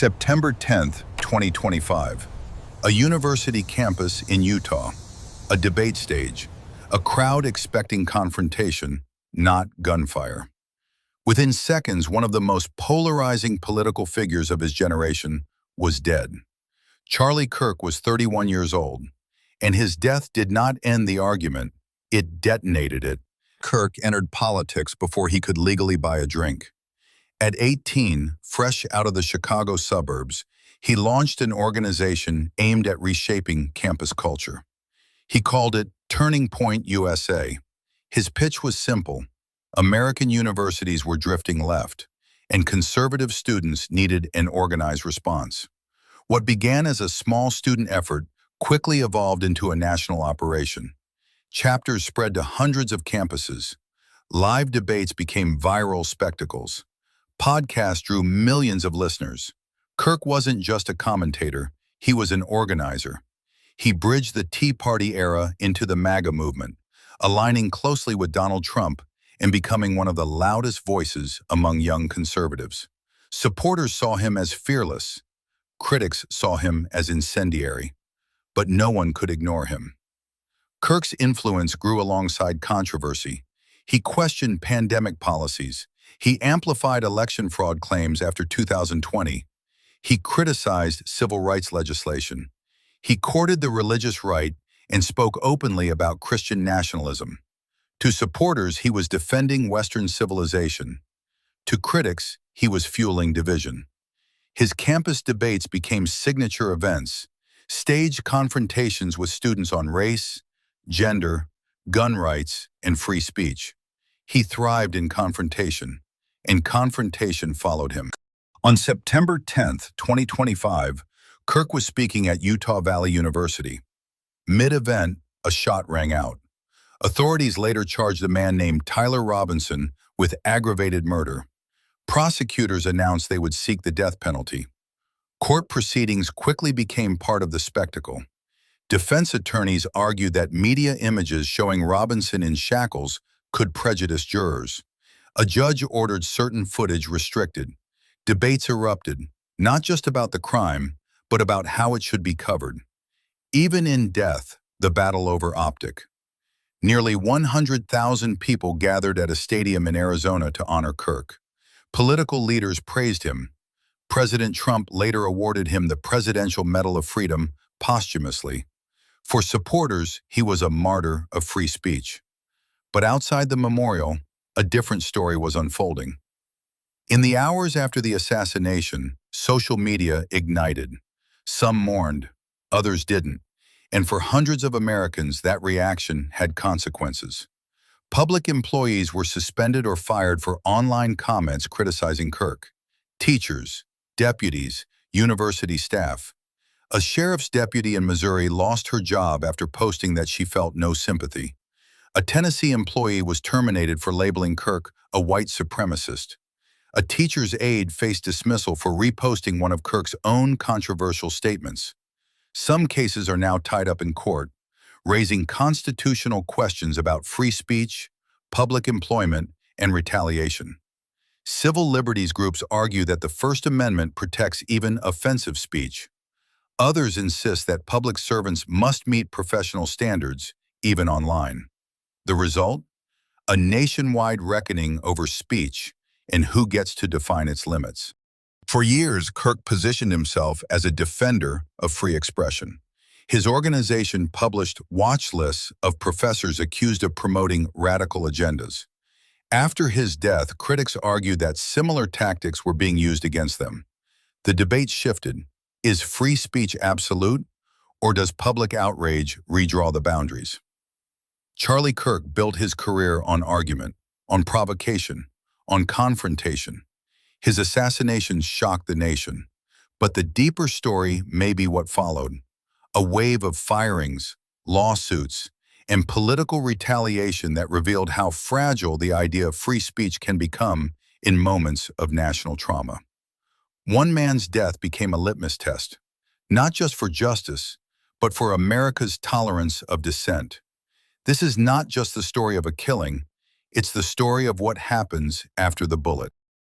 September 10th, 2025. A university campus in Utah. A debate stage. A crowd expecting confrontation, not gunfire. Within seconds, one of the most polarizing political figures of his generation was dead. Charlie Kirk was 31 years old, and his death did not end the argument, it detonated it. Kirk entered politics before he could legally buy a drink. At 18, fresh out of the Chicago suburbs, he launched an organization aimed at reshaping campus culture. He called it Turning Point USA. His pitch was simple. American universities were drifting left, and conservative students needed an organized response. What began as a small student effort quickly evolved into a national operation. Chapters spread to hundreds of campuses. Live debates became viral spectacles. Podcasts drew millions of listeners. Kirk wasn't just a commentator, he was an organizer. He bridged the Tea Party era into the MAGA movement, aligning closely with Donald Trump and becoming one of the loudest voices among young conservatives. Supporters saw him as fearless. Critics saw him as incendiary. But no one could ignore him. Kirk's influence grew alongside controversy. He questioned pandemic policies. He amplified election fraud claims after 2020. He criticized civil rights legislation. He courted the religious right and spoke openly about Christian nationalism. To supporters, he was defending Western civilization. To critics, he was fueling division. His campus debates became signature events, staged confrontations with students on race, gender, gun rights, and free speech. He thrived in confrontation, and confrontation followed him. On September 10th, 2025, Kirk was speaking at Utah Valley University. Mid-event, a shot rang out. Authorities later charged a man named Tyler Robinson with aggravated murder. Prosecutors announced they would seek the death penalty. Court proceedings quickly became part of the spectacle. Defense attorneys argued that media images showing Robinson in shackles could prejudice jurors. A judge ordered certain footage restricted. Debates erupted, not just about the crime, but about how it should be covered. Even in death, the battle over optic. Nearly 100,000 people gathered at a stadium in Arizona to honor Kirk. Political leaders praised him. President Trump later awarded him the Presidential Medal of Freedom posthumously. For supporters, he was a martyr of free speech. But outside the memorial, a different story was unfolding. In the hours after the assassination, social media ignited. Some mourned, others didn't. And for hundreds of Americans, that reaction had consequences. Public employees were suspended or fired for online comments criticizing Kirk. Teachers, deputies, university staff. A sheriff's deputy in Missouri lost her job after posting that she felt no sympathy. A Tennessee employee was terminated for labeling Kirk a white supremacist. A teacher's aide faced dismissal for reposting one of Kirk's own controversial statements. Some cases are now tied up in court, raising constitutional questions about free speech, public employment, and retaliation. Civil liberties groups argue that the First Amendment protects even offensive speech. Others insist that public servants must meet professional standards, even online. The result? A nationwide reckoning over speech and who gets to define its limits. For years, Kirk positioned himself as a defender of free expression. His organization published watch lists of professors accused of promoting radical agendas. After his death, critics argued that similar tactics were being used against them. The debate shifted. Is free speech absolute, or does public outrage redraw the boundaries? Charlie Kirk built his career on argument, on provocation, on confrontation. His assassination shocked the nation. But the deeper story may be what followed. A wave of firings, lawsuits, and political retaliation that revealed how fragile the idea of free speech can become in moments of national trauma. One man's death became a litmus test, not just for justice, but for America's tolerance of dissent. This is not just the story of a killing, it's the story of what happens after the bullet.